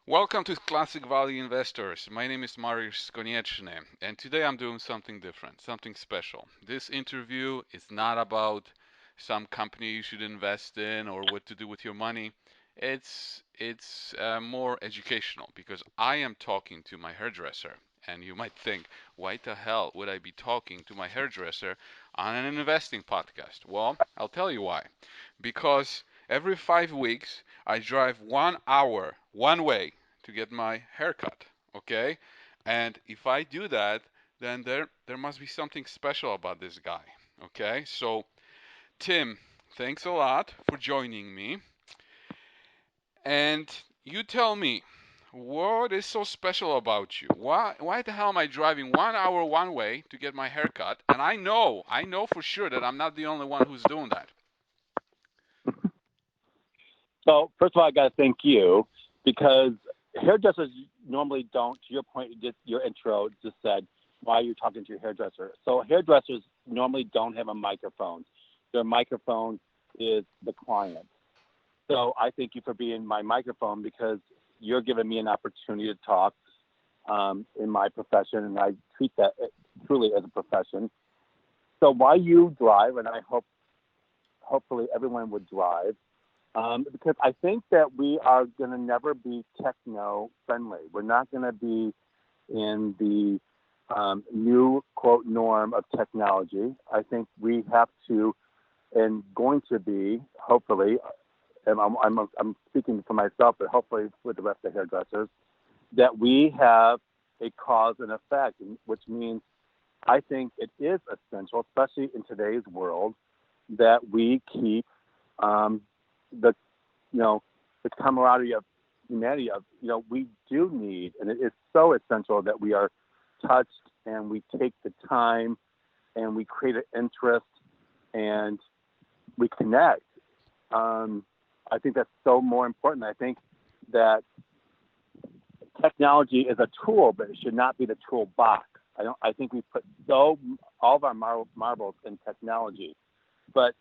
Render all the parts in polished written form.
Welcome to Classic Value Investors. My name is Mariusz Konieczny, and today I'm doing something different, something special. This interview is not about some company you should invest in or what to do with your money. It's more educational because I am talking to my hairdresser, and you might think, why the hell would I be talking to my hairdresser on an investing podcast? Well, I'll tell you why. Because every 5 weeks I drive 1 hour one way to get my haircut. Okay, and if I do that, then there must be something special about this guy. Okay, so Tim, thanks a lot for joining me, and you tell me what is so special about you. Why the hell am I driving 1 hour one way to get my haircut? And I know for sure that I'm not the only one who's doing that. So first of all, I got to thank you because hairdressers normally don't. To your point, just your intro just said why you're talking to your hairdresser. So hairdressers normally don't have a microphone. Their microphone is the client. So I thank you for being my microphone because you're giving me an opportunity to talk in my profession, and I treat that truly as a profession. So why you drive, and I hopefully everyone would drive because I think that we are going to never be techno friendly. We're not going to be in the new quote norm of technology. I think we have to and going to be hopefully, and I'm speaking for myself, but hopefully with the rest of the hairdressers, that we have a cause and effect, which means I think it is essential, especially in today's world, that we keep the the camaraderie of humanity of we do need, and it is so essential that we are touched and we take the time and we create an interest and we connect. I think that's so more important. I think that technology is a tool, but it should not be the toolbox. I think we put all of our marbles in technology, but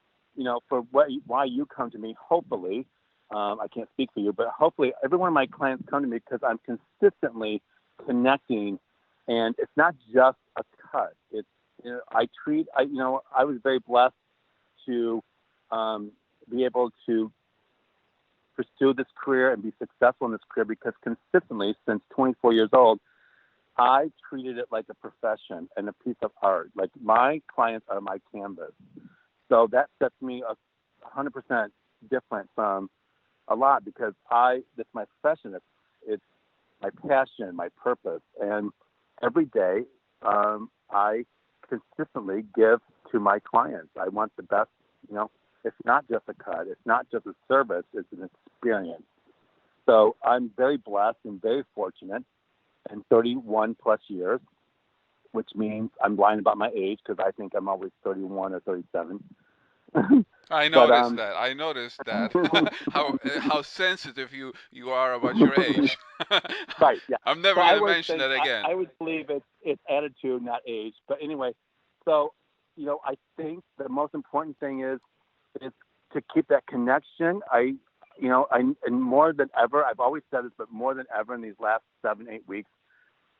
for why you come to me, hopefully, I can't speak for you, but hopefully every one of my clients come to me because I'm consistently connecting, and it's not just a cut. It's I was very blessed to be able to pursue this career and be successful in this career because consistently since 24 years old, I treated it like a profession and a piece of art. Like my clients are my canvas. So that sets me 100% different from a lot because it's my profession. It's my passion, my purpose. And every day, I consistently give to my clients. I want the best, it's not just a cut. It's not just a service. It's an experience. So I'm very blessed and very fortunate in 31 plus years, which means I'm lying about my age because I think I'm always 31 or 37. I but noticed that. I noticed that. How sensitive you are about your age. right, yeah. I'm So never I gonna always mention think that again. I always believe it's attitude, not age. But anyway, so I think the most important thing is to keep that connection. And more than ever, I've always said this, but more than ever in these last 7-8 weeks,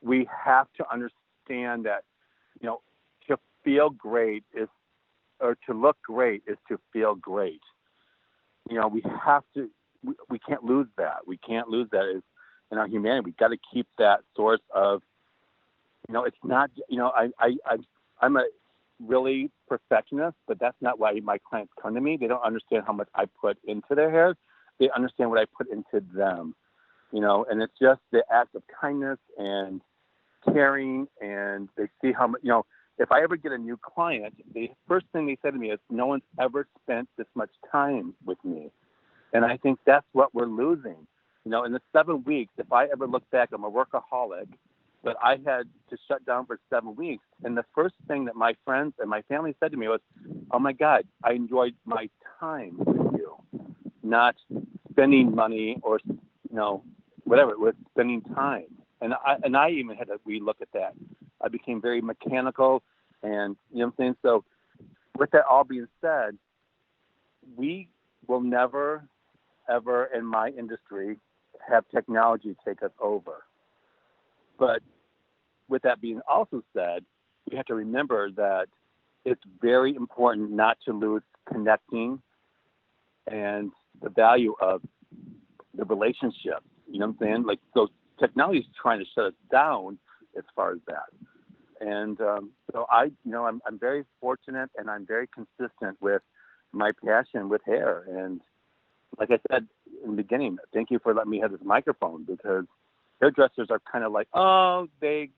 we have to understand that to feel great is or to look great is to feel great. We have to. We can't lose that. We can't lose that in our humanity. We got to keep that source of. It's not. I'm a really perfectionist, but that's not why my clients come to me. They don't understand how much I put into their hair. They understand what I put into them. And it's just the act of kindness and caring, and they see how much. If I ever get a new client, the first thing they say to me is, "No one's ever spent this much time with me," and I think that's what we're losing. In the 7 weeks, if I ever look back, I'm a workaholic, but I had to shut down for 7 weeks, and the first thing that my friends and my family said to me was, "Oh my God, I enjoyed my time with you, not spending money or whatever. It was spending time." And I even had to relook at that. I became very mechanical, and what I'm saying. So, with that all being said, we will never, ever in my industry have technology take us over. But with that being also said, we have to remember that it's very important not to lose connecting and the value of the relationship. You know what I'm saying? Like, so technology is trying to shut us down as far as that. And so I'm very fortunate and I'm very consistent with my passion with hair. And like I said in the beginning, thank you for letting me have this microphone because hairdressers are kind of like, oh, they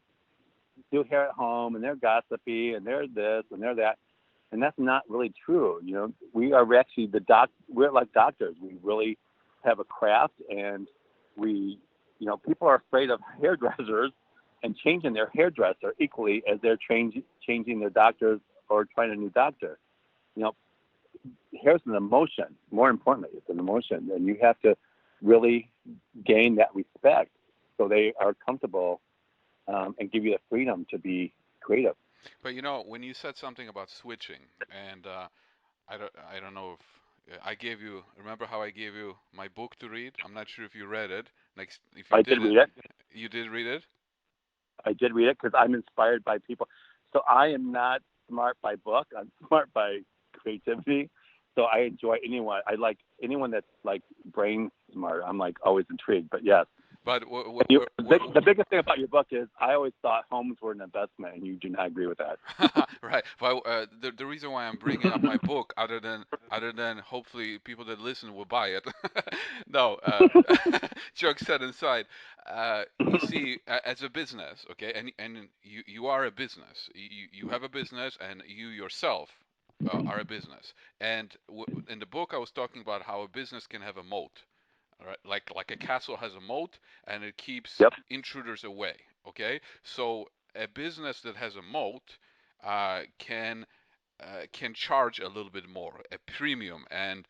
do hair at home and they're gossipy and they're this and they're that. And that's not really true. You know, we are actually we're like doctors. We really have a craft and we, people are afraid of hairdressers and changing their hairdresser equally as they're changing their doctors or trying a new doctor. You know, hair's an emotion. More importantly, it's an emotion, and you have to really gain that respect so they are comfortable and give you the freedom to be creative. But when you said something about switching, and I don't know if I gave you. Remember how I gave you my book to read? I'm not sure if you read it. Like, if you I did read didn't, it. you did read it. I did read it because I'm inspired by people. So I am not smart by book. I'm smart by creativity. So I enjoy anyone. I like anyone that's like brain smart. I'm like always intrigued. But yes, But and the biggest thing about your book is I always thought homes were an investment, and you do not agree with that. right. Well, the reason why I'm bringing up my book, other than hopefully people that listen will buy it. No, jokes set aside. You see, as a business, okay, and you are a business. You have a business, and you yourself are a business. And in the book, I was talking about how a business can have a moat. All right, like a castle has a moat, and it keeps Yep. intruders away. Okay, so a business that has a moat can charge a little bit more, a premium, and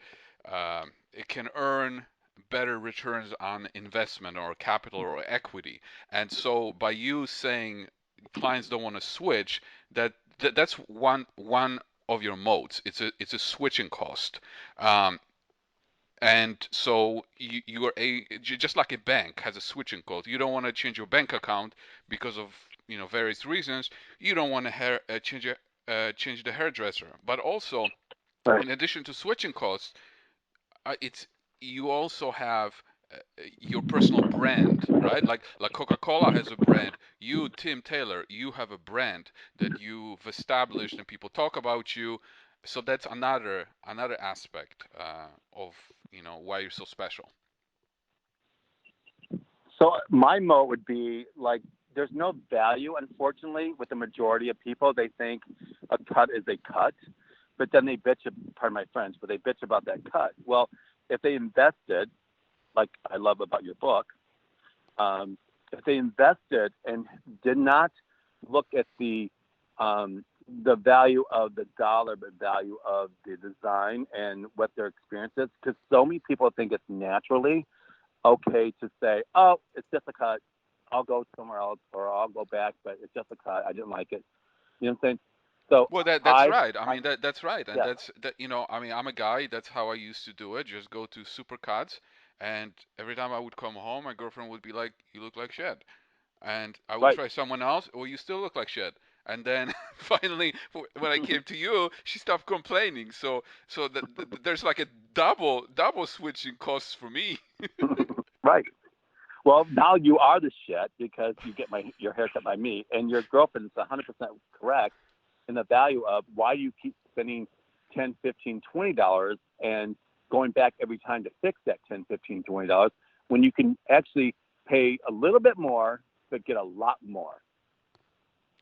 it can earn better returns on investment or capital or equity. And so by you saying clients don't want to switch, that's one of your moats. It's a switching cost. Um, and so you are just like a bank has a switching cost. You don't want to change your bank account because of various reasons. You don't want to change the hairdresser. But also, Right. in addition to switching costs, it's you also have your personal brand, right? Like Coca-Cola has a brand. You, Tim Taylor, you have a brand that you've established, and people talk about you. So that's another aspect of why you're so special. So my moat would be like there's no value, unfortunately, with the majority of people. They think a cut is a cut, but then they bitch. Pardon my French, but they bitch about that cut. Well, if they invested, like I love about your book, if they invested and did not look at the value of the dollar, but value of the design and what their experience is, because so many people think it's naturally okay to say, oh, it's just a cut. I'll go somewhere else or I'll go back, but it's just a cut. I didn't like it. You know what I'm saying? So Well, that's right. I I mean, that's right, and yeah, that. I mean, I'm a guy. That's how I used to do it. Just go to supercuts, and every time I would come home, my girlfriend would be like, "You look like shit," and I would right. try someone else. Well, you still look like shit. And then finally, when I came to you, she stopped complaining. So there's like a double switching costs for me. Right. Well, now you are the shit because you get your haircut by me, and your girlfriend is 100% correct in the value of why you keep spending 10, 15, $20 and going back every time to fix that 10, 15, $20 when you can actually pay a little bit more but get a lot more.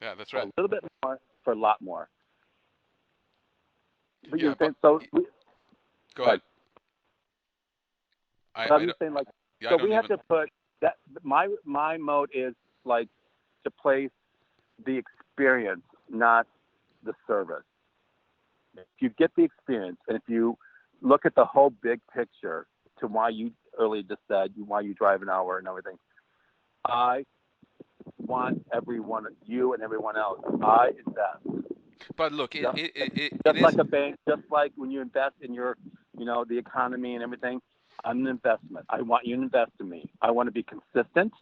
Yeah, that's A right. little bit more for a lot more. But Yeah, you're but saying so. go But ahead. I I'm I just don't, saying like yeah, I so don't we have even. to put that my mode is like to place the experience, not the service. If you get the experience and if you look at the whole big picture to why you earlier just said why you drive an hour and everything, I want everyone, you and everyone else. I invest But look, it just is. like a bank, just like when you invest in your, the economy and everything. I'm an investment. I want you to invest in me. I want to be consistent.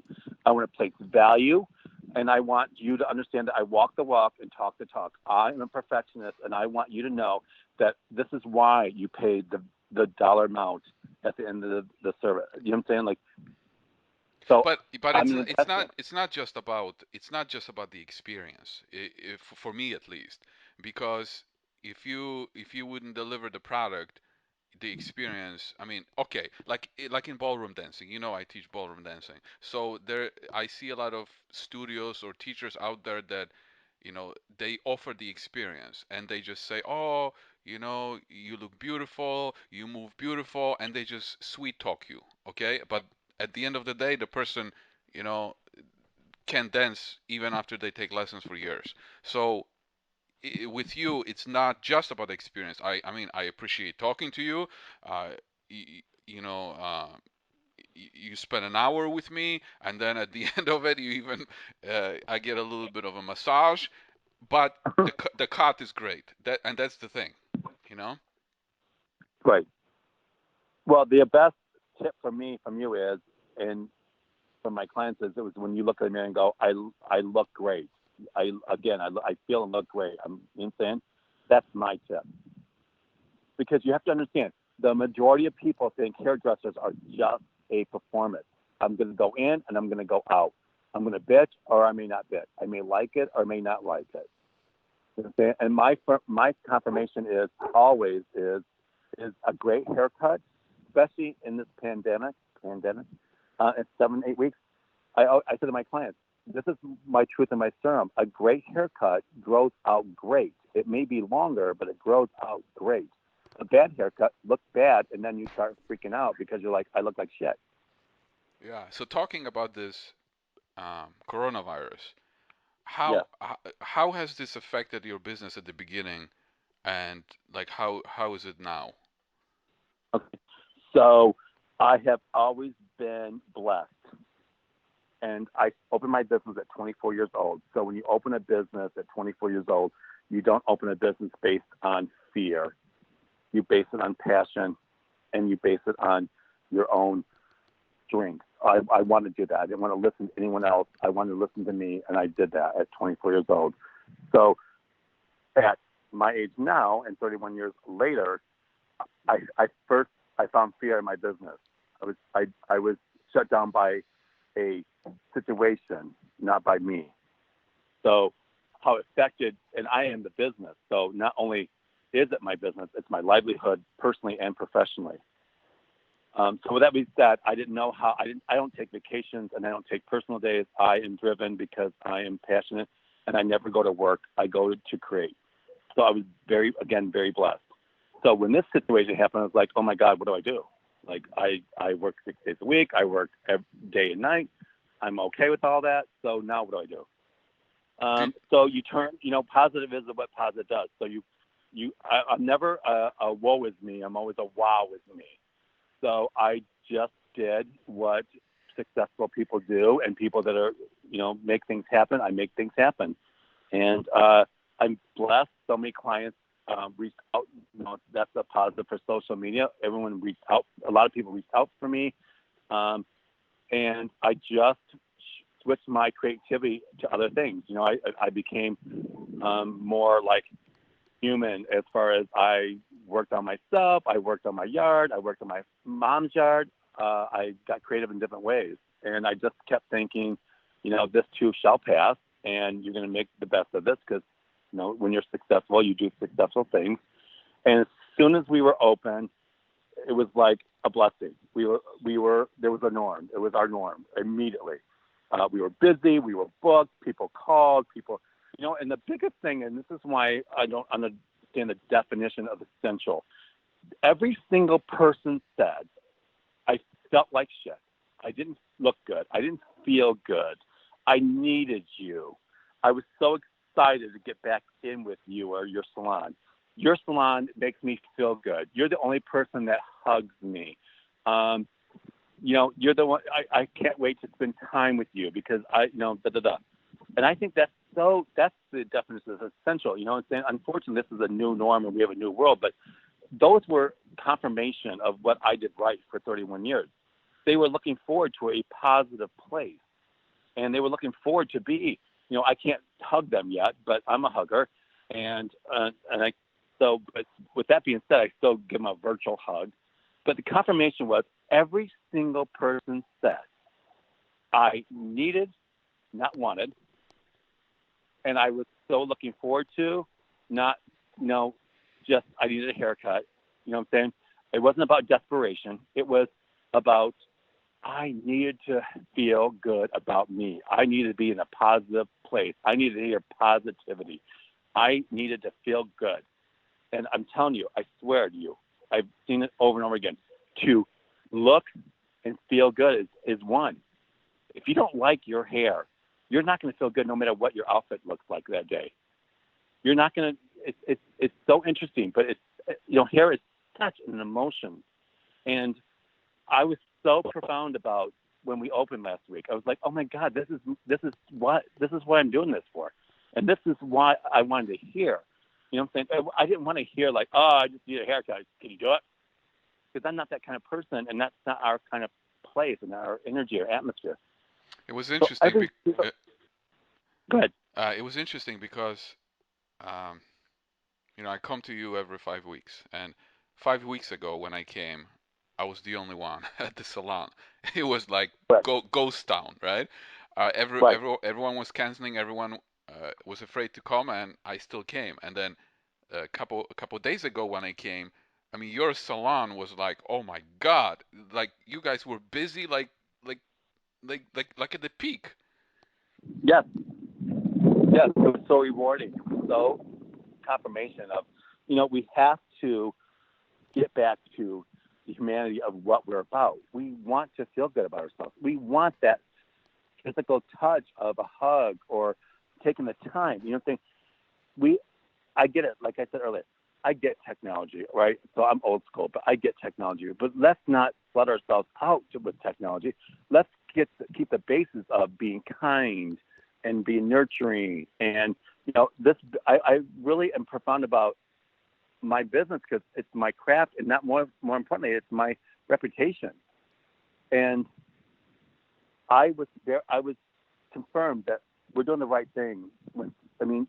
I want to place value. And I want you to understand that I walk the walk and talk the talk. I am a perfectionist, and I want you to know that this is why you paid the dollar amount at the end of the service. You know what I'm saying? Like, so But I'm it's an investment. it's not just about the experience, if, for me at least, because if you wouldn't deliver the product, the experience, I mean, okay, like in ballroom dancing, I teach ballroom dancing, so there I see a lot of studios or teachers out there that they offer the experience and they just say, oh, you look beautiful, you move beautiful, and they just sweet talk you, okay, but at the end of the day, the person, you know can dance even after they take lessons for years. So with you, it's not just about experience. I mean, I appreciate talking to you. Uh, you, you know, you spend an hour with me, and then at the end of it, you even I get a little bit of a massage. But the cut is great. That's the thing, you know. Right. Well, the best tip for me from you is, and from my clients is, it was when you look at me and go, I look great. I feel and look great. You know what I'm saying? That's my tip. Because you have to understand, the majority of people think hairdressers are just a performance. I'm going to go in and I'm going to go out. I'm going to bitch or I may not bitch. I may like it or may not like it. You know what I'm saying? And my confirmation is always is a great haircut, especially in this pandemic, in 7 8 weeks. I said to my clients, this is my truth and my serum. A great haircut grows out great. It may be longer, but it grows out great. A bad haircut looks bad, and then you start freaking out because you're like, I look like shit. Yeah. So talking about this coronavirus, Yeah. how has this affected your business at the beginning, and like how is it now? Okay. So I have always been blessed. And I opened my business at 24 years old. So when you open a business at 24 years old, you don't open a business based on fear. You base it on passion, and you base it on your own strength. I wanted to do that. I didn't want to listen to anyone else. I wanted to listen to me, and I did that at 24 years old. So at my age now, and 31 years later, I found fear in my business. I was shut down by a situation, not by me. So how it affected, and I am the business. So not only is it my business, it's my livelihood personally and professionally. So with that being said, I didn't know how. I don't take vacations and I don't take personal days. I am driven because I am passionate, and I never go to work. I go to create. So I was very blessed. So when this situation happened, I was like, oh my God, what do I do? Like I work 6 days a week. I work every day and night. I'm okay with all that. So now what do I do? Did So you turn, positive is what positive does. So I'm never a woe is me. I'm always a wow is me. So I just did what successful people do, and people that are, make things happen. I make things happen, and I'm blessed. So many clients reached out. That's a positive for social media. Everyone reached out. A lot of people reached out for me, and I just switched my creativity to other things. I became more like human as far as I worked on myself. I worked on my yard. I worked on my mom's yard. I got creative in different ways. And I just kept thinking, this too shall pass, and you're going to make the best of this because, when you're successful, you do successful things. And as soon as we were open, it was like a blessing. There was a norm. It was our norm immediately. We were busy. We were booked. People called. And the biggest thing, and this is why I don't understand the definition of essential. Every single person said, I felt like shit. I didn't look good. I didn't feel good. I needed you. I was so excited to get back in with you or your salon. Your salon makes me feel good. You're the only person that hugs me. You're the one. I can't wait to spend time with you because da da da. And I think that's the definition of essential. Unfortunately, this is a new norm and we have a new world. But those were confirmation of what I did right for 31 years. They were looking forward to a positive place, and they were looking forward to be. I can't hug them yet, but I'm a hugger, and I so. But with that being said, I still give them a virtual hug. But the confirmation was every single person said I needed, not wanted, and I was so looking forward to, not, just I needed a haircut. You know what I'm saying? It wasn't about desperation. It was about I needed to feel good about me. I needed to be in a positive place. I needed to hear positivity. I needed to feel good. And I'm telling you, I swear to you, I've seen it over and over again. To look and feel good is one. If you don't like your hair, you're not going to feel good no matter what your outfit looks like that day. You're not going to. It's so interesting, but hair is such an emotion, and I was so profound about when we opened last week. I was like, oh my God, this is what I'm doing this for, and this is why I wanted to hear. You know what I'm saying? I didn't want to hear like, oh, I just need a haircut. Can you do it? Because I'm not that kind of person, and that's not our kind of place and our energy or atmosphere. It was So interesting. go ahead. It was interesting because um, I come to you every 5 weeks, and 5 weeks ago when I came, I was the only one at the salon. It was like Right. ghost town, right? Right. Everyone was canceling. Everyone was afraid to come, and I still came. And then a couple days ago when I came, I mean, your salon was like, oh my God, like you guys were busy, like like at the peak. Yes. Yes. It was so rewarding. It was so confirmation of, we have to get back to the humanity of what we're about. We want to feel good about ourselves. We want that physical touch of a hug or taking the time. I get it. Like I said earlier, I get technology, right? So I'm old school, but I get technology. But let's not flood ourselves out with technology. Let's keep the basis of being kind and being nurturing. And this I really am profound about my business because it's my craft, and not more importantly, it's my reputation. And I was there. I was confirmed that we're doing the right thing.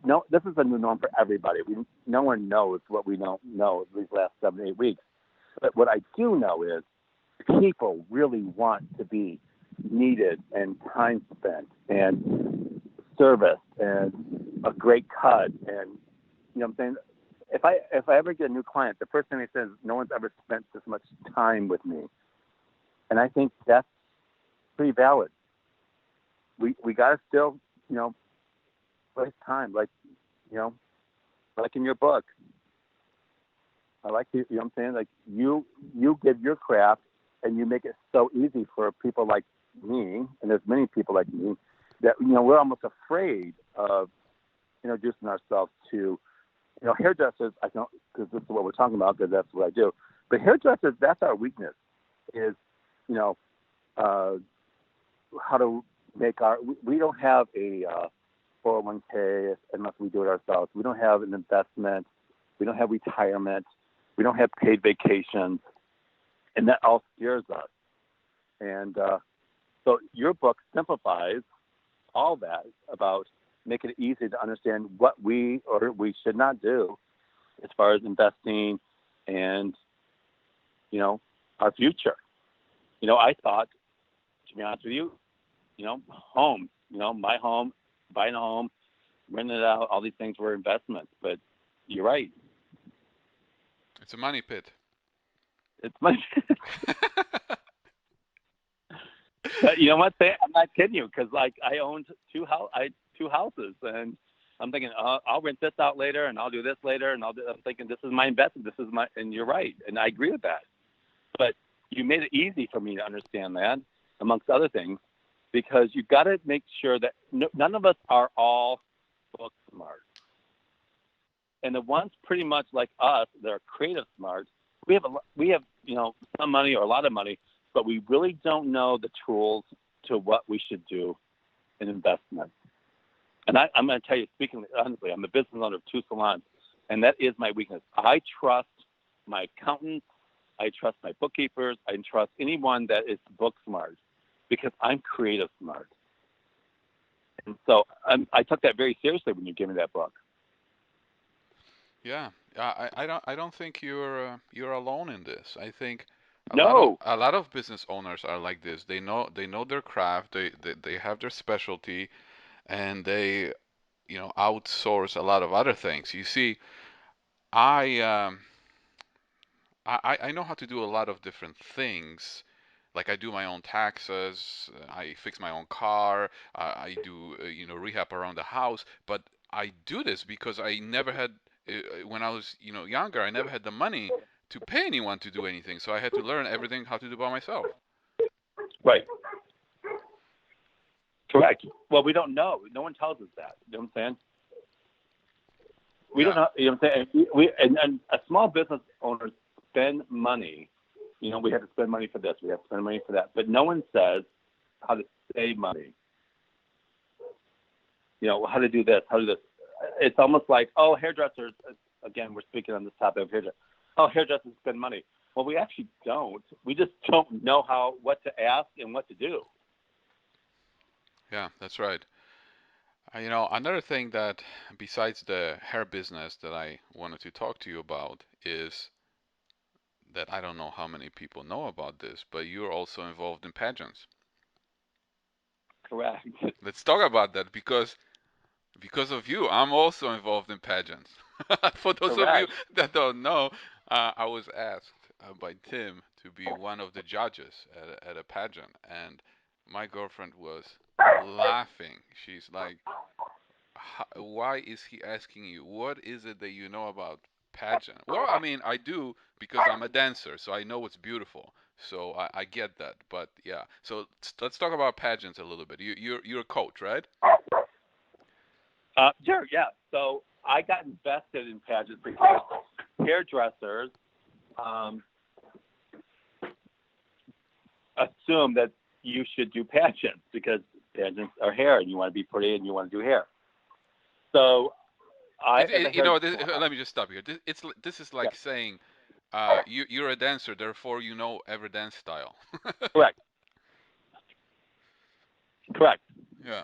No, this is a new norm for everybody. No one knows what we don't know these last 7, 8 weeks. But what I do know is people really want to be needed and time spent and service and a great cut. And what I'm saying, if I ever get a new client, the first thing they say is, no one's ever spent this much time with me. And I think that's pretty valid. We got to still, waste time, like in your book. I like you know what I'm saying? Like you give your craft and you make it so easy for people like me, and there's many people like me, that, we're almost afraid of introducing ourselves to, hairdressers. I don't, because this is what we're talking about, because that's what I do. But hairdressers, that's our weakness, is, how to make we don't have a 401k unless we do it ourselves. We don't have an investment. We don't have retirement. We don't have paid vacations. And that all scares us. And so your book simplifies all that about making it easy to understand what we should not do as far as investing and, our future. I thought, to be honest with you, home, my home, buying a home, renting it out, all these things were investments. But you're right. It's a money pit. It's my. But you know what? I'm not kidding you, because like I owned two houses, and I'm thinking, I'll rent this out later, and I'll do this later, and I'm thinking, this is my investment. This is my, and you're right, and I agree with that. But you made it easy for me to understand that, amongst other things, because you got to make sure that none of us are all book smart. And the ones pretty much like us that are creative smart, we have some money or a lot of money, but we really don't know the tools to what we should do in investment. And I'm going to tell you, speaking honestly, I'm the business owner of 2 salons, and that is my weakness. I trust my accountants, I trust my bookkeepers, I trust anyone that is book smart because I'm creative smart. And so I took that very seriously when you gave me that book. Yeah, I don't think you're alone in this. I think No, a lot of business owners are like this. They know their craft. They have their specialty, and they outsource a lot of other things. You see, I um, I know how to do a lot of different things. Like I do my own taxes, I fix my own car, I do rehab around the house. But I do this because I never had when I was younger. I never had the money to pay anyone to do anything, so I had to learn everything how to do by myself. right, correct. Well, we don't know. No one tells us that. You know what I'm saying? We don't Yeah, know. You know what I'm saying? And a small business owners spend money. We have to spend money for this. We have to spend money for that. But no one says how to save money. How to do this, how to do this. It's almost like, oh, hairdressers. Again, we're speaking on this topic of hairdressers. Oh, hairdressers spend money. Well, we actually don't. We just don't know what to ask and what to do. yeah, that's right. Another thing that besides the hair business that I wanted to talk to you about is that I don't know how many people know about this, but you're also involved in pageants. Correct. Let's talk about that because of you, I'm also involved in pageants. For those of you Correct. that don't know, I was asked by Tim to be one of the judges at a pageant, and my girlfriend was laughing. She's like, "Why is he asking you? What is it that you know about pageant?" Well, I mean, I do because I'm a dancer, so I know it's beautiful. So I get that. But yeah, so let's talk about pageants a little bit. You're a coach, right? Sure, yeah. So I got invested in pageants because hairdressers um, assume that you should do pageants because pageants are hair and you want to be pretty and you want to do hair. So I, It, as a it, you know, this, hairdresser, let me just stop here. This is yeah, like saying, you're a dancer, therefore you know every dance style. correct, correct. Yeah.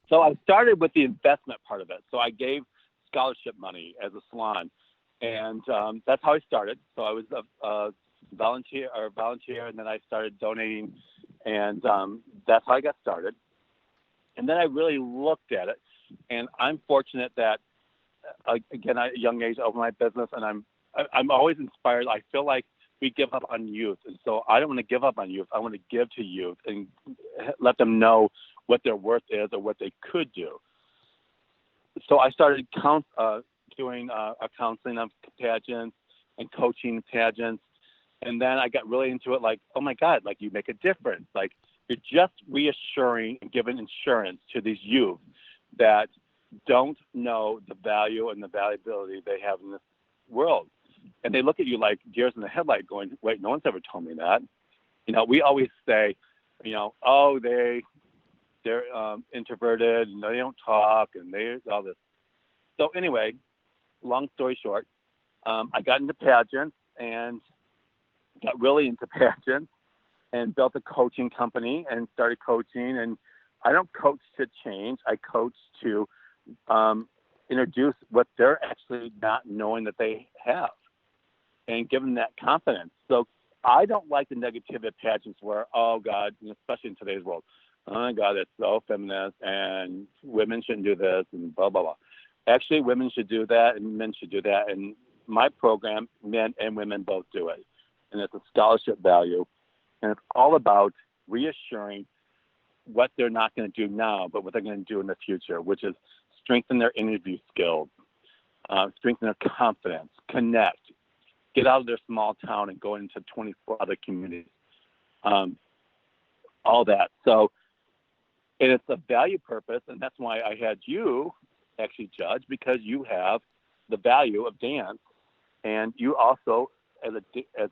So I started with the investment part of it. So I gave scholarship money as a salon, and that's how I started. So I was a volunteer, and then I started donating, and that's how I got started. And then I really looked at it, and I'm fortunate that again at a young age I opened my business, and I'm always inspired. I feel like we give up on youth, and so I don't want to give up on youth. I want to give to youth and let them know what their worth is or what they could do. So I started doing a counseling of pageants and coaching pageants, and then I got really into it. Like, oh my God, like you make a difference. Like you're just reassuring and giving insurance to these youth that don't know the value and the valuability they have in this world. And they look at you like deers in the headlight going, wait, no one's ever told me that. We always say, oh, they're introverted and they don't talk and they all this. So anyway, long story short, I got into pageants and got really into pageants and built a coaching company and started coaching. And I don't coach to change. I coach to introduce what they're actually not knowing that they have and give them that confidence. So I don't like the negativity of pageants where, oh God, especially in today's world, oh my God, it's so feminist and women shouldn't do this and blah, blah, blah. Actually, women should do that and men should do that. And my program, men and women both do it. And it's a scholarship value. And it's all about reassuring what they're not going to do now, but what they're going to do in the future, which is strengthen their interview skills, strengthen their confidence, connect, get out of their small town and go into 24 other communities, all that. So, and it's a value purpose, and that's why I had you actually judge, because you have the value of dance, and you also, as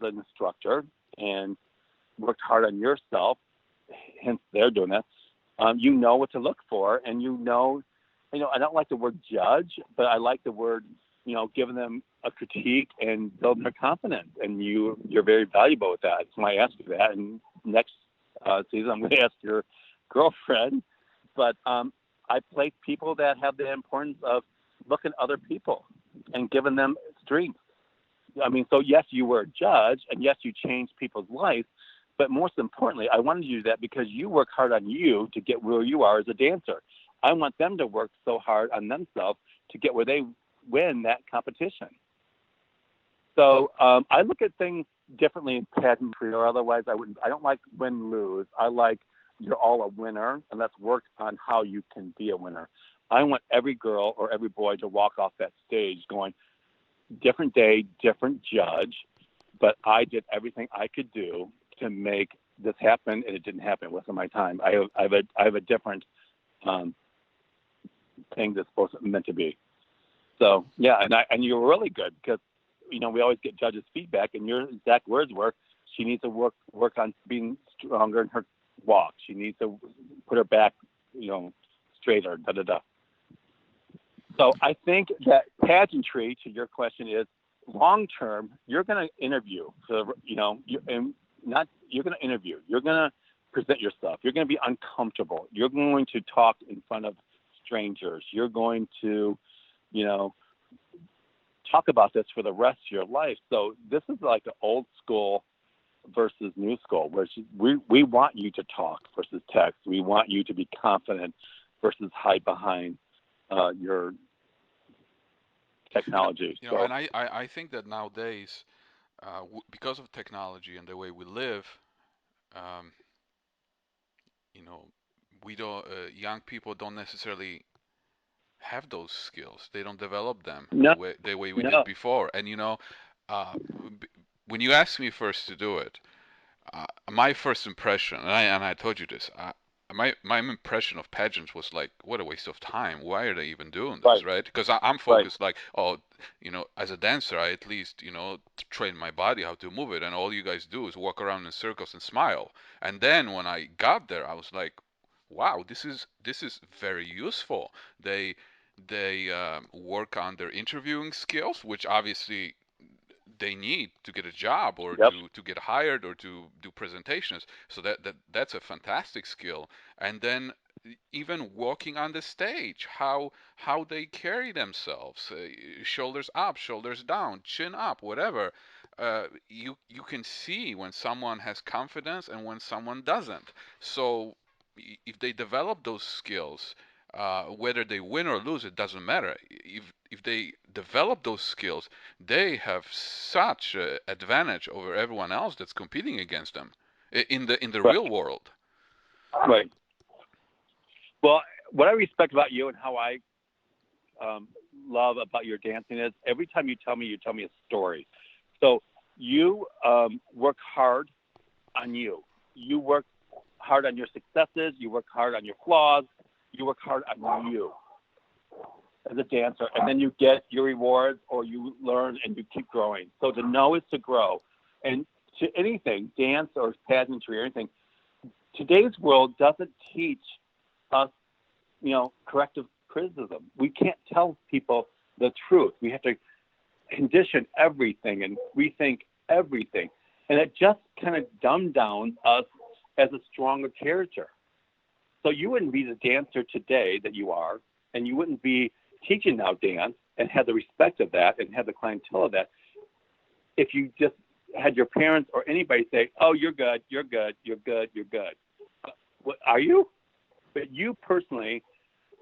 an instructor, and worked hard on yourself. Hence, they're doing that. You know what to look for, and I don't like the word judge, but I like the word giving them a critique and building their confidence. And you're very valuable with that. So I ask you that. And next season, I'm going to ask your girlfriend. But I play people that have the importance of looking at other people and giving them strength. I mean, so yes, you were a judge, and yes, you changed people's lives. But most importantly, I wanted you to do that because you work hard on you to get where you are as a dancer. I want them to work so hard on themselves to get where they win that competition. So I look at things differently in pageantry, or otherwise I wouldn't. I don't like win lose. I like you're all a winner, and let's work on how you can be a winner. I want every girl or every boy to walk off that stage going, different day, different judge, but I did everything I could do to make this happen, and it didn't happen. It wasn't my time. I have a different thing that's meant to be. So yeah, and you were really good because we always get judges' feedback, and your exact words were, she needs to work on being stronger in her walk. She needs to put her back, straighter. Da da da. So I think that pageantry, to your question, is long term. You're going to interview, so you're going to interview. You're going to present yourself. You're going to be uncomfortable. You're going to talk in front of strangers. You're going to, talk about this for the rest of your life. So this is like an old school versus new school, where we want you to talk versus text. We want you to be confident versus hide behind your technology. And I think that nowadays, because of technology and the way we live, um, you know, we don't young people don't necessarily have those skills. They don't develop them No, the way we did no, before. And uh, when you asked me first to do it, my first impression, and I told you this, my impression of pageants was like, what a waste of time. Why are they even doing this, right, right? Because I'm right, focused like, oh, as a dancer, I at least, train my body how to move it, and all you guys do is walk around in circles and smile. And then when I got there, I was like, wow, this is very useful. They work on their interviewing skills, which obviously they need to get a job or yep, to get hired or to do presentations. So that's a fantastic skill. And then even walking on the stage, how they carry themselves, shoulders up, shoulders down, chin up, whatever. You can see when someone has confidence and when someone doesn't. So if they develop those skills, whether they win or lose, it doesn't matter. If they develop those skills, they have such an advantage over everyone else that's competing against them in the right, real world. right. Well, what I respect about you and how I um, love about your dancing is every time you tell me a story. So you work hard on you. You work hard on your successes. You work hard on your flaws. You work hard on you as a dancer, and then you get your rewards, or you learn and you keep growing. So to know is to grow, and to anything, dance or pageantry or anything. Today's world doesn't teach us, corrective criticism. We can't tell people the truth. We have to condition everything and rethink everything. And it just kind of dumbed down us as a stronger character. So you wouldn't be the dancer today that you are, and you wouldn't be teaching now dance and have the respect of that and have the clientele of that if you just had your parents or anybody say, oh, you're good, you're good, you're good, you're good. What, are you? But you personally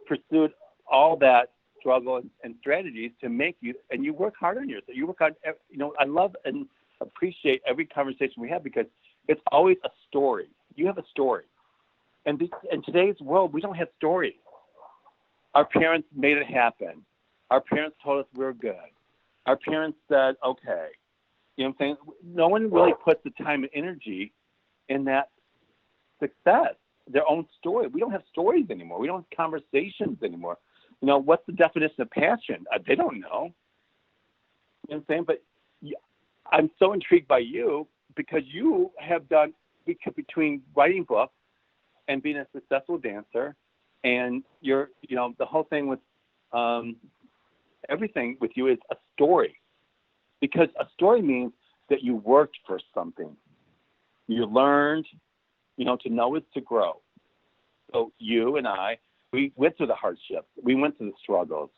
pursued all that struggle and strategies to make you, and you work hard on yourself. You work on, I love and appreciate every conversation we have because it's always a story. You have a story. And in today's world, we don't have stories. Our parents made it happen. Our parents told us we were good. Our parents said, okay. You know what I'm saying? No one really puts the time and energy in that success, their own story. We don't have stories anymore. We don't have conversations anymore. What's the definition of passion? They don't know. You know what I'm saying? But I'm so intrigued by you because you have done, between writing books and being a successful dancer, and the whole thing with everything with you is a story, because a story means that you worked for something. You learned, to know is to grow. So you and I, we went through the hardships. We went through the struggles.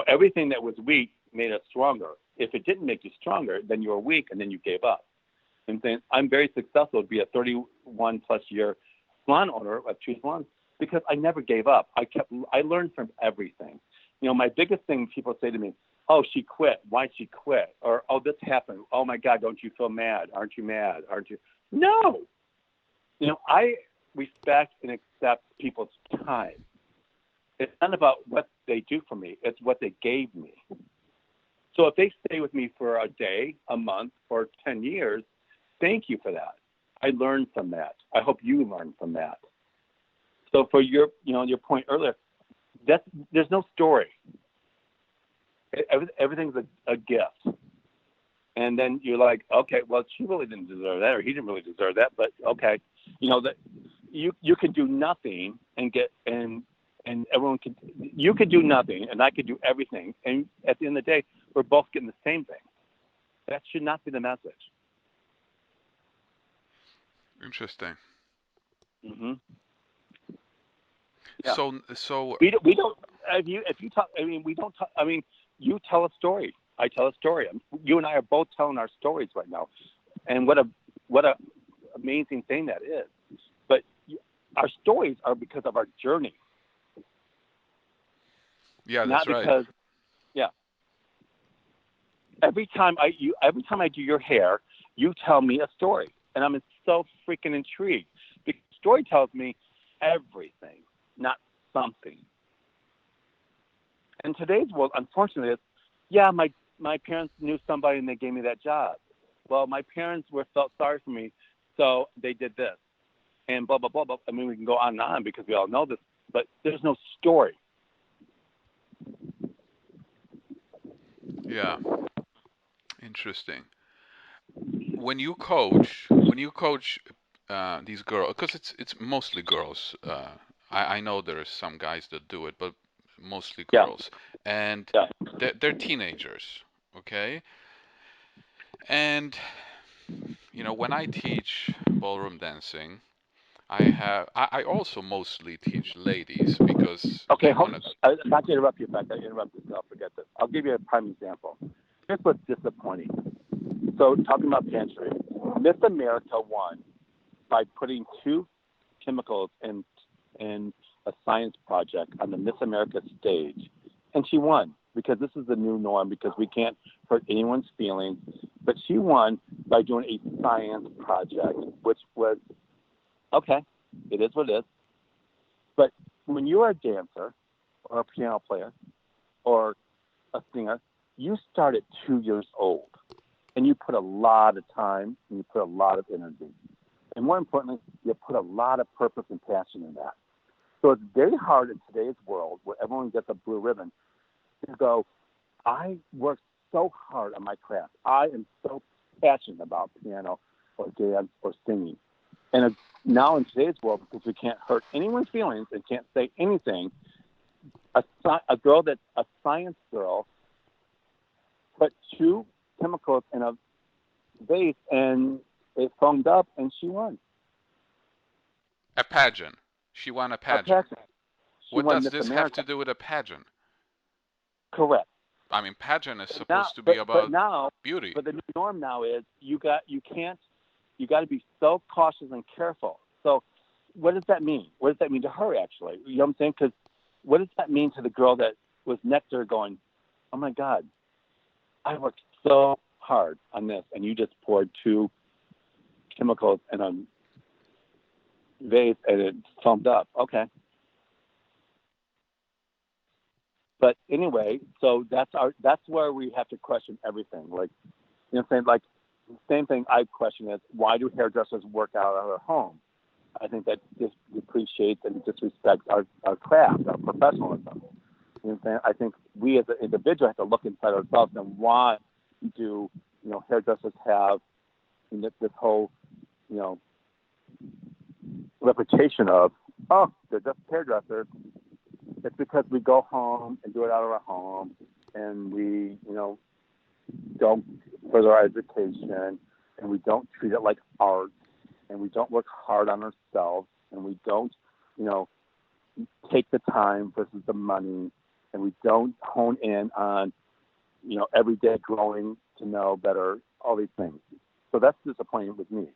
Everything that was weak made us stronger. If it didn't make you stronger, then you were weak and then you gave up. And saying, I'm very successful to be a 31 plus year salon owner of two salons because I never gave up. I learned from everything. My biggest thing people say to me, oh, she quit. Why'd she quit? Or, oh, this happened. Oh my God, don't you feel mad? Aren't you mad? Aren't you? No. I respect and accept people's time. It's not about what they do for me. It's what they gave me. So if they stay with me for a day, a month, or 10 years, thank you for that. I learned from that. I hope you learn from that. So for your point earlier, there's no story. Everything's a gift. And then you're like, okay, well, she really didn't deserve that, or he didn't really deserve that. But okay, that you can do nothing and everyone can. You could do nothing, and I could do everything. And at the end of the day, we're both getting the same thing. That should not be the message. Interesting. Mm-hmm. Yeah. So We don't. If you talk, we don't talk. You tell a story. I tell a story. You and I are both telling our stories right now, and what a amazing thing that is. But our stories are because of our journey, yeah, that's not right. because. Yeah. Every time I do your hair, you tell me a story, and I'm so freaking intrigued because story tells me everything, not something. In today's world, unfortunately, it's my parents knew somebody and they gave me that job. Well, my parents felt sorry for me, so they did this, and blah blah blah blah. We can go on and on because we all know this, but there's no story. Yeah, interesting. When you coach these girls, because it's mostly girls. I know there's some guys that do it, but mostly Yeah, girls, and yeah. they're teenagers, okay? And when I teach ballroom dancing, I also mostly teach ladies because Okay, they want to. not to interrupt you, but I interrupt you, so I'll forget this. I'll give you a prime example. Here's what's disappointing. So, talking about pantry, Miss America won by putting two chemicals in a science project on the Miss America stage, and she won because this is the new norm because we can't hurt anyone's feelings. But she won by doing a science project, which was okay. It is what it is. But when you are a dancer or a piano player or a singer, you start at 2 years old and you put a lot of time and you put a lot of energy. And more importantly, you put a lot of purpose and passion in that. So it's very hard in today's world where everyone gets a blue ribbon to go, I worked so hard on my craft. I am so passionate about piano or dance or singing. And now in today's world, because we can't hurt anyone's feelings and can't say anything, a girl that's a science girl put two chemicals in a vase and it foamed up and she won. A pageant. She won a A pageant. pageant. She What won does Miss this have America. to do with a pageant? Correct. I mean, pageant is Now, supposed to be but about now, beauty. but the new norm now is you got to be so cautious and careful. So, what does that mean? What does that mean to her actually? You know what I'm saying? Because what does that mean to the girl that was next to her going, "Oh my God, I worked so hard on this, and you just poured two chemicals in a vase and it foamed up." Okay, but anyway, so that's where we have to question everything. Like, you know, what I'm saying, like, same thing I question is why do hairdressers work out of their home? I think that just depreciates and disrespects our craft, our professionalism. You know what I'm saying? I think we as an individual have to look inside ourselves and why do hairdressers have this whole you know reputation of, oh, they're just hairdressers. It's because we go home and do it out of our home. and we, don't further our education, and we don't treat it like art, and we don't work hard on ourselves, and we don't, you know, take the time versus the money, and we don't hone in on, every day growing to know better, all these things. So that's disappointing with me.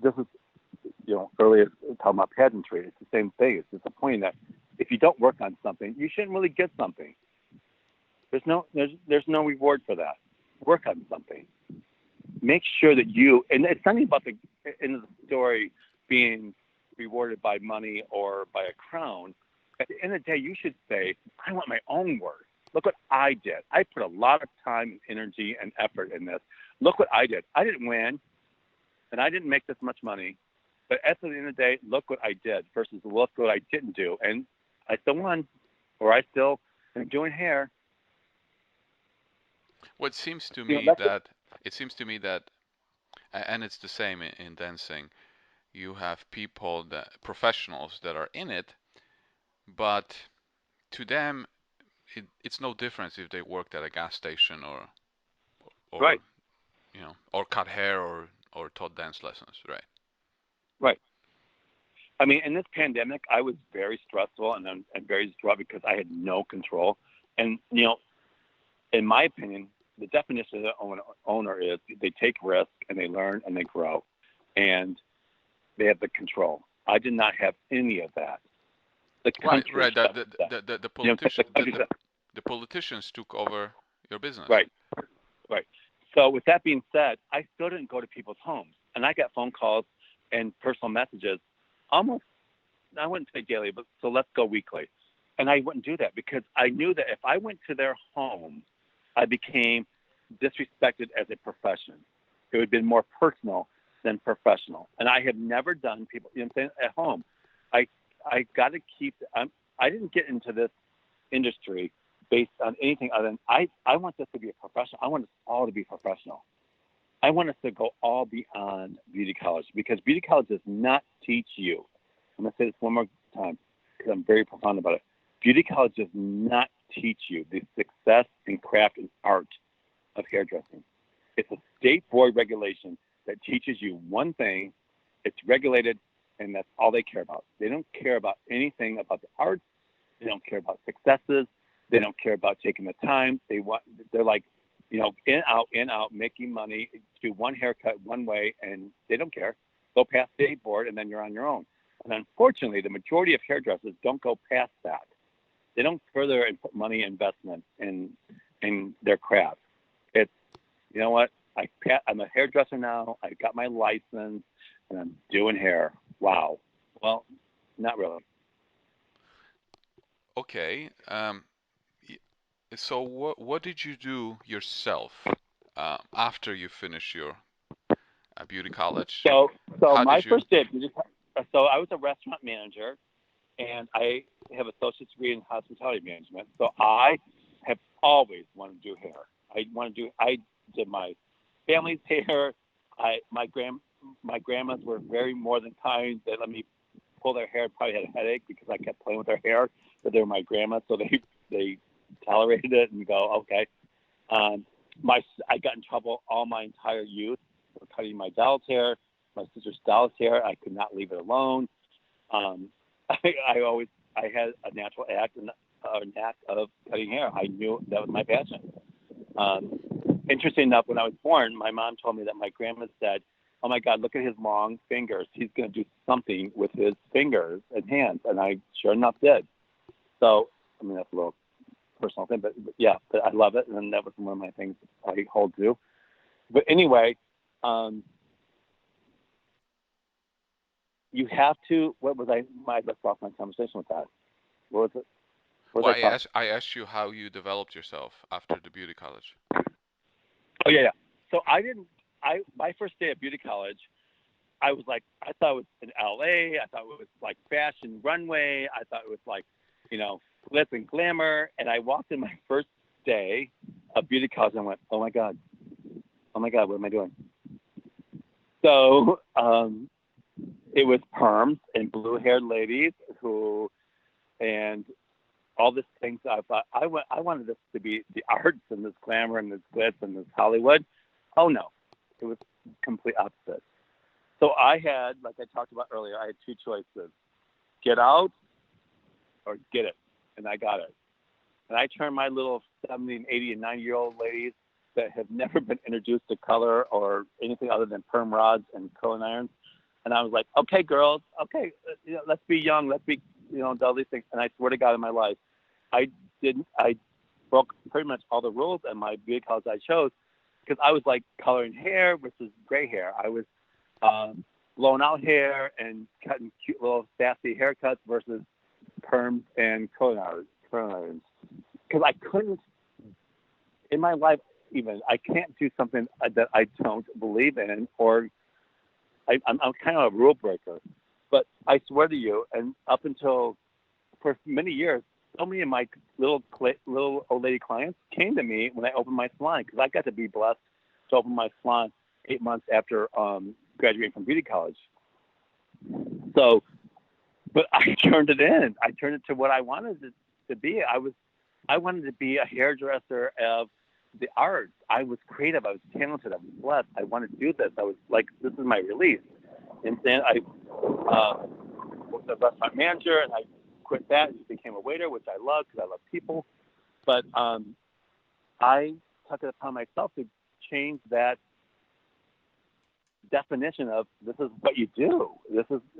This is, earlier talking about pageantry. It's the same thing. It's disappointing that if you don't work on something, you shouldn't really get something. There's no reward for that. Work on something. Make sure that and it's not even about the end of the story being rewarded by money or by a crown. At the end of the day, you should say, I want my own worth. Look what I did. I put a lot of time, energy, and effort in this. Look what I did. I didn't win, and I didn't make this much money. But at the end of the day, look what I did versus look what I didn't do. And I still won, or I still am doing hair. Well, it seems to You know, me that's it. that and it's the same in dancing. You have people that professionals that are in it, but to them, it's no difference if they worked at a gas station or Right, or cut hair or taught dance lessons, right? right. I mean, in this pandemic, I was very stressful and very distraught because I had no control. And, in my opinion, the definition of the owner is they take risk and they learn and they grow and they have the control. I did not have any of that. The Right, country right. shut us down. The The politician country shut. the politicians took over your business. Right, right. So with that being said, I still didn't go to people's homes, and I got phone calls and personal messages almost. I wouldn't say daily, but so let's go weekly. And I wouldn't do that because I knew that if I went to their home, I became disrespected as a profession. It would have been more personal than professional. And I have never done people, what I'm saying, at home. I I got to keep. I didn't get into this industry based on anything other than I want this to be a professional. I want us all to be professional. I want us to go all beyond beauty college because beauty college does not teach you. I'm going to say this one more time because I'm very profound about it. Beauty college does not teach you the success and craft and art of hairdressing. It's a state board regulation that teaches you one thing. It's regulated, and that's all they care about. They don't care about anything about the arts. They don't care about successes. They don't care about taking the time. They're like, in out, making money. Do one haircut one way, and they don't care. Go past state board, and then you're on your own. And unfortunately, the majority of hairdressers don't go past that. They don't further and put money investment in their craft. It's, you know what? I'm a hairdresser now. I got my license, and I'm doing hair. Wow. Well, not really. Okay. So what did you do yourself after you finished your beauty college? So, so How my did you? first day, so I was a restaurant manager, and I have a associate's degree in hospitality management. So I have always wanted to do hair. I did my family's hair. My grandmas were very more than kind. They let me pull their hair. Probably had a headache because I kept playing with their hair, but they were my grandmas, so they tolerated it and go okay. Um, I got in trouble all my entire youth for cutting my doll's hair, my sister's doll's hair. I could not leave it alone. Um, I had a natural act and a knack of cutting hair. I knew that was my passion. Um, Interesting enough, when I was born, my mom told me that my grandma said, "Oh my God, look at his long fingers. He's going to do something with his fingers and hands." And I sure enough did. So, I mean, that's a little personal thing, but yeah, but I love it, and that was one of my things I hold to. But anyway, um, you have to. What was I? My let's off my conversation with that. What was it? What Well, was I talking? I asked you how you developed yourself after the beauty college. Oh yeah, yeah. So I didn't. My first day at beauty college, I was like, I thought it was in LA. I thought it was like fashion runway. I thought it was like, glitz and glamour. And I walked in my first day of beauty college and went, oh my God, what am I doing? So it was perms and blue haired ladies and all this things. I thought I wanted this to be the arts and this glamour and this glitz and this Hollywood. Oh no, it was complete opposite. So I had, like I talked about earlier, I had two choices: get out or get it, and I got it. And I turned my little 70 and 80 and 90-year-old ladies that have never been introduced to color or anything other than perm rods and curling irons. And I was like, okay, girls, okay, let's be young, let's be, do all these things. And I swear to God, in my life, I broke pretty much all the rules and my beauty colors I chose because I was like coloring hair versus gray hair. I was blowing out hair and cutting cute little sassy haircuts versus perms and curling irons. Because I couldn't, in my life, even I can't do something that I don't believe in, or I'm kind of a rule breaker. But I swear to you, and up until for many years, so many of my little old lady clients came to me when I opened my salon because I got to be blessed to open my salon 8 months after graduating from beauty college. So, but I turned it in. I turned it to what I wanted it to be. I wanted to be a hairdresser of the arts. I was creative. I was talented. I was blessed. I wanted to do this. I was like, this is my release. And then I was a restaurant manager, and I quit that and became a waiter, which I love because I love people. But I took it upon myself to change that definition of this is what you do.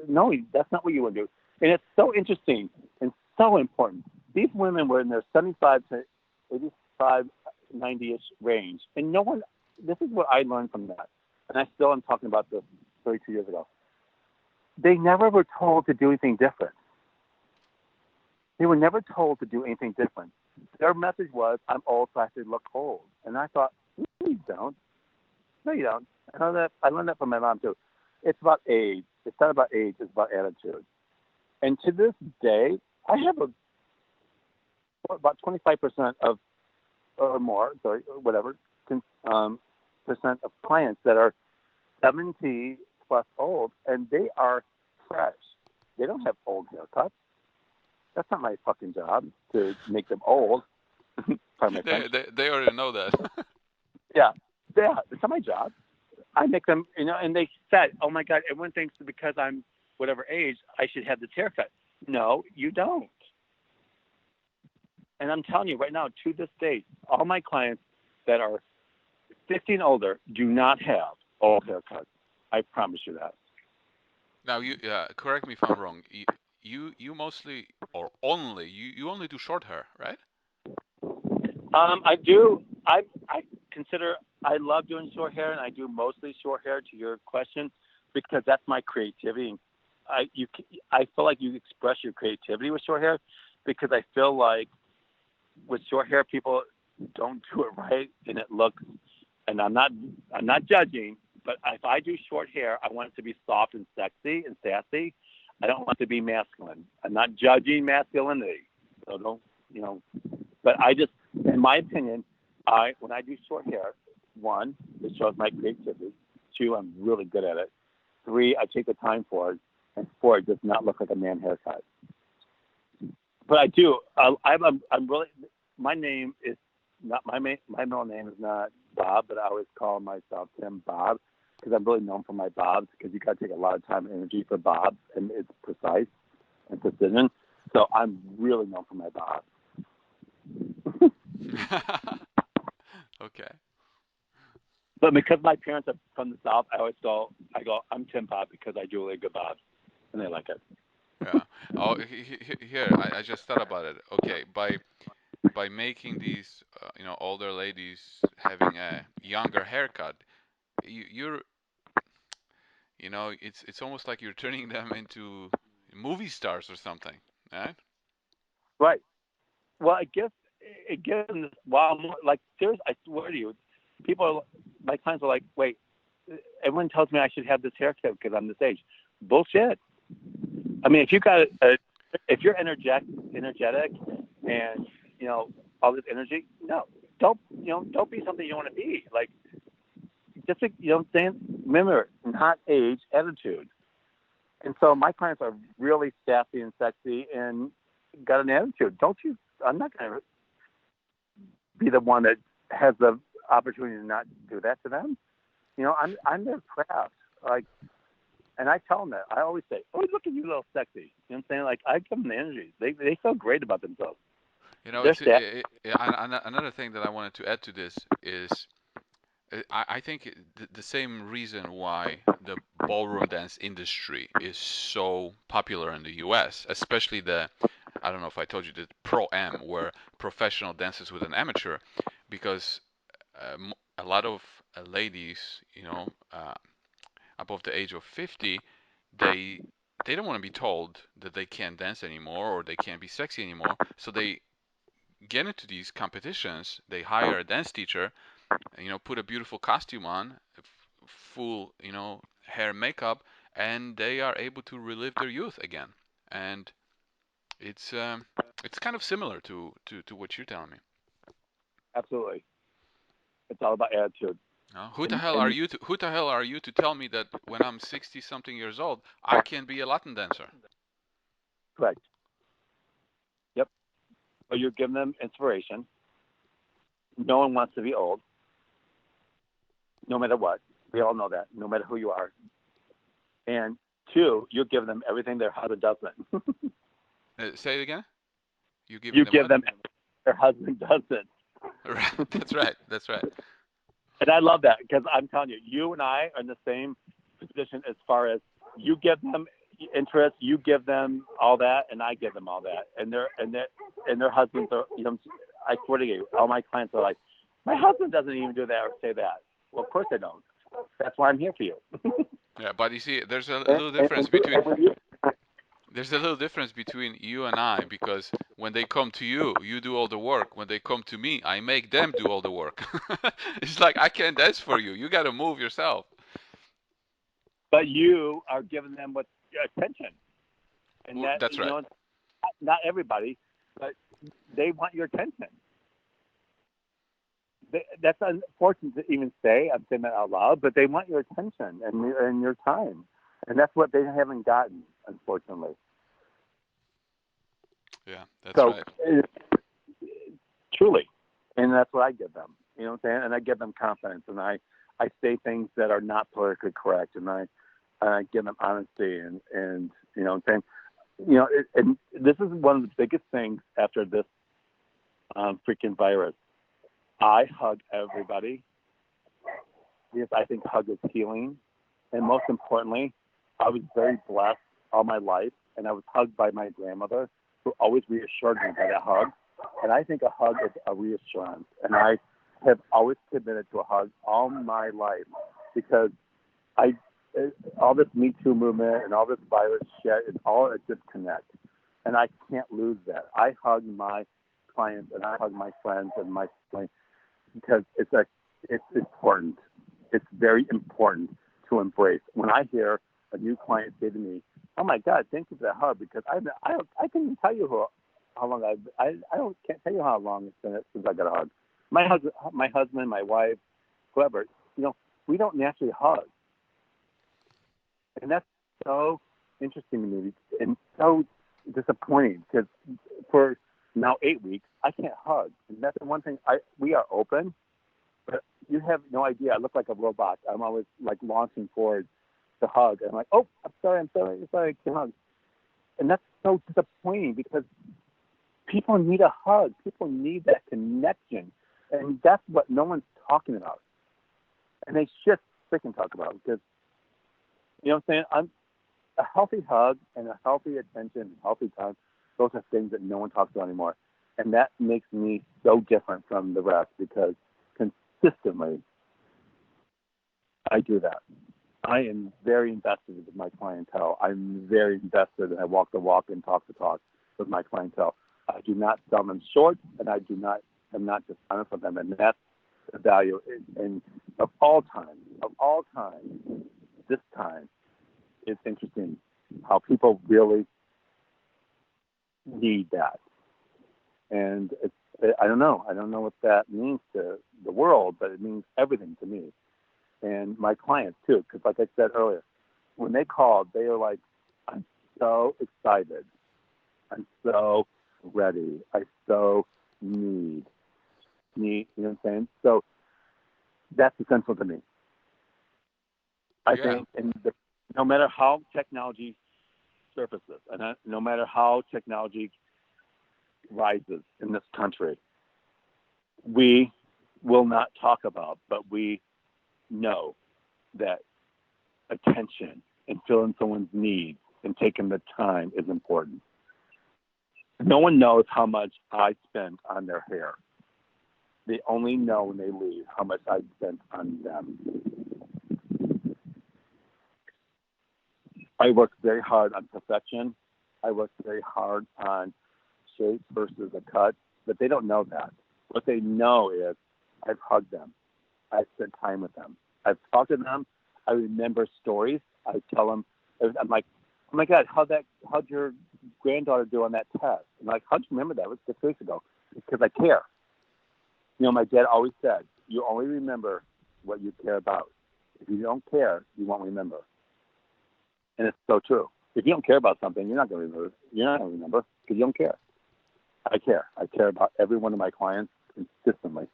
No, that's not what you want to do. And it's so interesting and so important. These women were in their 75 to 85, 90-ish range. And no one, this is what I learned from that. And I still am talking about this 32 years ago. They never were told to do anything different. They were never told to do anything different. Their message was, I'm old, so I have to look old. And I thought, no, you don't. No, you don't. I learned that from my mom, too. It's about age. It's not about age. It's about attitude. And to this day, I have about 25% of, or more, sorry, whatever, percent of clients that are 70 plus old, and they are fresh. They don't have old haircuts. That's not my fucking job to make them old. Pardon my French. They already know that. Yeah, it's not my job. I make them, and they said, oh my God, everyone thinks that because I'm whatever age, I should have this haircut. No, you don't. And I'm telling you right now, to this day, all my clients that are 50 and older do not have old haircuts. I promise you that. Now, you correct me if I'm wrong. You mostly or only you only do short hair, right? I do. I consider I love doing short hair, and I do mostly short hair. To your question, because that's my creativity. I feel like you express your creativity with short hair, because I feel like with short hair people don't do it right, and it looks. And I'm not judging, but if I do short hair, I want it to be soft and sexy and sassy. I don't want it to be masculine. I'm not judging masculinity, so don't But I just, in my opinion, when I do short hair, one, it shows my creativity. Two, I'm really good at it. Three, I take the time for it. And four, it does not look like a man haircut. But I do. I'm really. My name is not my middle name is not Bob, but I always call myself Tim Bob because I'm really known for my bobs. Because you got to take a lot of time and energy for bobs, and it's precise and precision. So I'm really known for my bobs. Okay. But because my parents are from the South, I go, I'm Tim Bob because I do really good bobs, and they like it. Yeah. Oh, here I just thought about it. Okay, by making these older ladies having a younger haircut, you're it's almost like you're turning them into movie stars or something, right? Right. Well, it gives them this wow. Like seriously, I swear to you, my clients are like, wait, everyone tells me I should have this haircut because I'm this age. Bullshit. I mean, if you're energetic, and all this energy, no, don't be something you don't want to be. Like, just saying. Remember, not age, attitude. And so my clients are really sassy and sexy and got an attitude. Don't you going to be the one that has the opportunity to not do that to them. I'm their craft. Like, and I tell them that. I always say, "Oh, look at you, little sexy." You know what I'm saying? Like, I give them the energy. They feel great about themselves. They're It's staff. another thing that I wanted to add to this is I think the same reason why the ballroom dance industry is so popular in the U.S., especially I don't know if I told you, the pro-am, where professional dances with an amateur, because a lot of ladies, above the age of 50, they they don't want to be told that they can't dance anymore or they can't be sexy anymore. So they get into these competitions. They hire a dance teacher, put a beautiful costume on, full, hair and makeup, and they are able to relive their youth again. And it's um, it's kind of similar to what you're telling me. Absolutely. It's all about attitude. Who the And, hell are and you to who the hell are you to tell me that when I'm 60 something years old I can be a Latin dancer? correct. Yep. So you're giving them inspiration. No one wants to be old, no matter what. We all know that, no matter who you are. And two, you're giving them everything their husband doesn't. Say it again. You giving You them give what? them their husband doesn't. Right. That's right. That's right. And I love that because I'm telling you, you and I are in the same position as far as you give them interest, you give them all that, and I give them all that. And their husbands are, I swear to you, all my clients are like, my husband doesn't even do that or say that. Well, of course they don't. That's why I'm here for you. Yeah, but you see, and, and, and, and you, there's a little difference between you and I, because when they come to you, you do all the work. When they come to me, I make them do all the work. It's like I can't dance for you. You got to move yourself. but you are giving them what attention, and that That's right. not everybody, but they want your attention. That's unfortunate to even say. I'm saying that out loud, but they want your attention and your time, and that's what they haven't gotten, unfortunately. Yeah, that's So right. truly, and that's what I give them. You know what I'm saying? And I give them confidence, and I say things that are not politically correct, and I give them honesty, and you know what I'm saying. And this is one of the biggest things after this freaking virus. I hug everybody because I think hug is healing. And most importantly, I was very blessed all my life, and I was hugged by my grandmother, who always reassured me by that hug. And I think a hug is a reassurance. And I have always committed to a hug all my life because I, all this Me Too movement and all this virus shit, it's all a disconnect. And I can't lose that. I hug my clients and I hug my friends and my family because it's important. It's very important to embrace. When I hear a new client say to me, "Oh my God, thank you for that hug," because I can't tell you how long I don't can't tell you how long it's been since I got a hug. My husband, my wife, whoever, we don't naturally hug, and that's so interesting to me and so disappointing because for now 8 weeks I can't hug, and that's the one thing we are open. But you have no idea. I look like a robot. I'm always like launching forward to hug. And I'm like, oh, I'm sorry, I can't hug. And that's so disappointing because people need a hug. People need that connection. And that's what no one's talking about. And they should freaking talk about because, you know what I'm saying? A healthy hug and a healthy attention, and healthy time, those are things that no one talks about anymore. And that makes me so different from the rest because consistently I do that. I am very invested with my clientele. I'm very invested and I walk the walk and talk the talk with my clientele. I do not sell them short and I'm not dishonest with them. And that's the value in of all time, this time, it's interesting how people really need that. And I don't know. I don't know what that means to the world, but it means everything to me and my clients too. Because like I said earlier, when they called, they were like, "I'm so excited. I'm so ready. I so need, you know what I'm saying? So that's essential to me. I Yeah. think, no matter how technology surfaces, and no matter how technology rises in this country, we will not talk about, but we know that attention and filling someone's needs and taking the time is important. No one knows how much I spent on their hair. They only know when they leave how much I spent on them. I worked very hard on perfection. I worked very hard on shape versus a cut, but they don't know that. What they know is I've hugged them. I've spent time with them. I've talked to them. I remember stories. I tell them, I'm like, oh my God, how'd your granddaughter do on that test? And like, how'd you remember that? It was 6 weeks ago. Because I care. You know, my dad always said, you only remember what you care about. If you don't care, you won't remember. And it's so true. If you don't care about something, you're not going to remember. You're not going to remember because you don't care. I care. I care about every one of my clients consistently.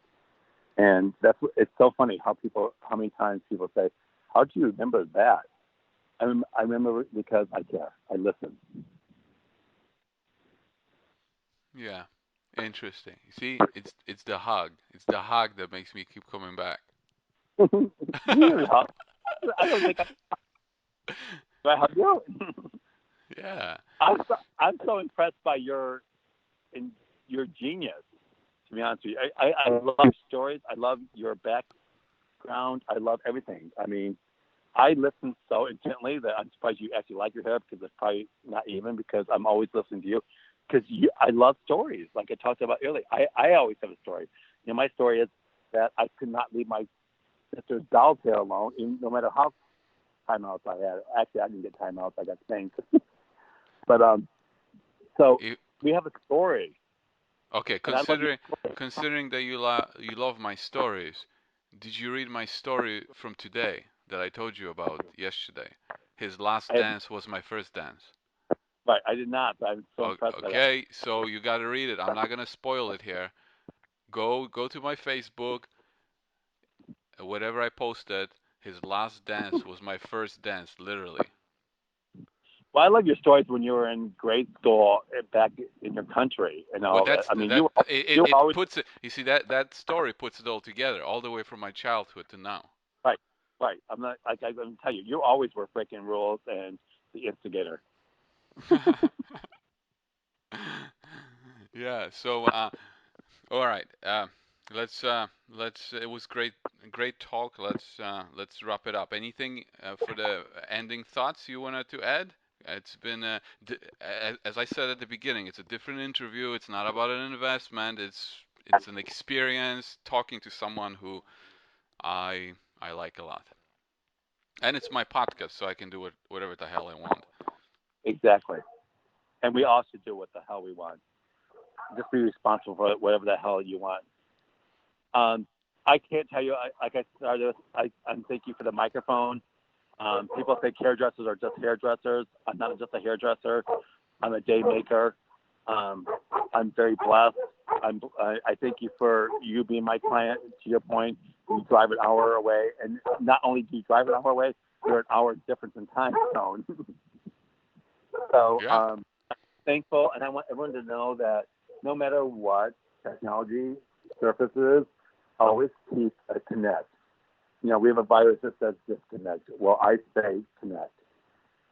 And it's so funny how many times people say, how do you remember that? I remember it because I care. I listen. Yeah. Interesting. You see, it's the hug. It's the hug that makes me keep coming back. You hug. I don't think I hug you. Yeah. I'm so impressed by in your genius. To be honest with you, I love your stories. I love your background. I love everything. I mean, I listen so intently that I'm surprised you actually like your hair because it's probably not even because I'm always listening to you because I love stories. Like I talked about earlier, I always have a story. You know, my story is that I could not leave my sister's doll's hair alone, even, no matter how timeouts I had. Actually, I didn't get timeouts. I got spanked. But so You, we have a story, okay, and I love your considering that you love my stories, did you read my story from today that I told you about yesterday? His last I have, dance was my first dance. right, I did not, but I'm so impressed by that. Okay, so you got to read it. I'm not gonna spoil it here. Go to my Facebook, whatever I posted. His last dance was my first dance, literally. Well, I love your stories when you were in grade school back in your country and Well, all that. I mean, it, you were it always puts it. You see that story puts it all together, all the way from my childhood to now. right, right. I'm not like I'm gonna tell you, you always were breaking rules and the instigator. Yeah. So, all right. Let's. It was great talk. Let's wrap it up. Anything for the ending thoughts you wanted to add? It's been, as I said at the beginning, it's a different interview. It's not about an investment. It's an experience talking to someone who I like a lot, and it's my podcast, so I can do whatever the hell I want. Exactly. And we all should do what the hell we want. Just be responsible for whatever the hell you want. Um, I can't tell you. Like I started, I'm thank you for the microphone. People think hairdressers are just hairdressers. I'm not just a hairdresser. I'm a day maker. Um, I'm very blessed. I thank you for you being my client. To your point, you drive an hour away, and not only do you drive an hour away, you're an hour difference in time zone. So Yeah. thankful, and I want everyone to know that no matter what technology surfaces, always keep a connect. You know, we have a virus that says disconnect. Well, I say connect,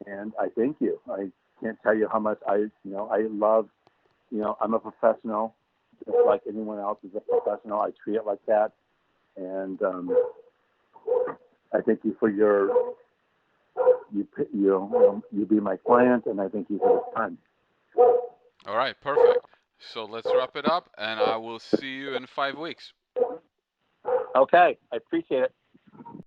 and I thank you. I can't tell you how much I love. You know, I'm a professional, just like anyone else is a professional. I treat it like that, and I thank you for you be my client, and I thank you for this time. All right. Perfect. So let's wrap it up, and I will see you in 5 weeks. Okay, I appreciate it.